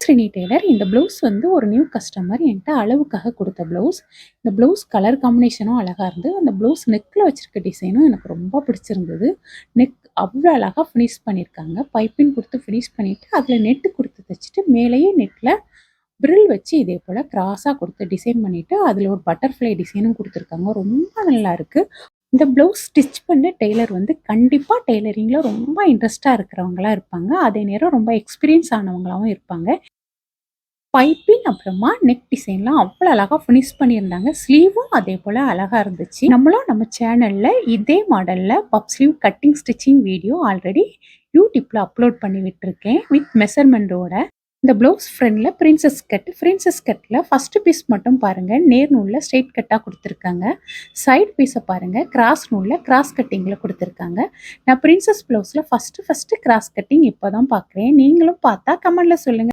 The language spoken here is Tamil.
ஸ்ரினி டெய்லர். இந்த ப்ளவுஸ் வந்து ஒரு நியூ கஸ்டமர் என்கிட்ட அளவுக்காக குடுத்த ப்ளவுஸ். இந்த ப்ளவுஸ் கலர் காம்பினேஷனும் அழகா இருந்து, அந்த ப்ளவுஸ் நெக்ல வச்சிருக்க டிசைனும் எனக்கு ரொம்ப பிடிச்சிருந்தது. நெக் அவ்ளோ அழகா ஃபினிஷ் பண்ணியிருக்காங்க. பைப்பிங் குடுத்து ஃபினிஷ் பண்ணிட்டு, அதில நெட்டு குடுத்து தச்சுட்டு, மேலேயே நெட்ல ஃப்ரில் வச்சு இதே போல கிராஸா குடுத்து டிசைன் பண்ணிட்டு, அதில ஒரு பட்டர்ஃப்ளை டிசைனும் குடுத்துருக்காங்க. ரொம்ப நல்லா இருக்கு. இந்த ப்ளவுஸ் ஸ்டிச் பண்ண டெய்லர் வந்து கண்டிப்பா டெய்லரிங்ல ரொம்ப இன்ட்ரெஸ்ட்டா இருக்கிறவங்களா இருப்பாங்க. அதே நேரம் ரொம்ப எக்ஸ்பீரியன்ஸ் ஆனவங்களாவும் இருப்பாங்க. பைப்பிங் அப்புறமா நெக் டிசைன்லாம் அவ்வளோ அழகா ஃபினிஷ் பண்ணியிருந்தாங்க. ஸ்லீவும் அதே போல அழகா இருந்துச்சு. நம்மளும் நம்ம சேனல்ல இதே மாடல்ல puff sleeve cutting stitching video already யூடியூப்ல அப்லோட் பண்ணி விட்டுருக்கேன். வித் மெஷர்மெண்டோட. இந்த ப்ளவுஸ் ஃப்ரண்ட்ல பிரின்சஸ் கட். பிரின்சஸ் கட்ல ஃபர்ஸ்ட் பீஸ் மட்டும் பாருங்க. நேர் நூல்ல ஸ்ட்ரெயிட் கட்டா குடுத்துருக்காங்க. சைட் பீஸ பாருங்க. கிராஸ் நூல்ல கிராஸ் கட்டிங்ல குடுத்துருக்காங்க. நான் பிரின்சஸ் ப்ளவுஸ்ல ஃபர்ஸ்ட் கிராஸ் கட்டிங் இப்ப தான் பார்க்குறேன். நீங்களும் பார்த்தா கமெண்ட்ல சொல்லுங்க.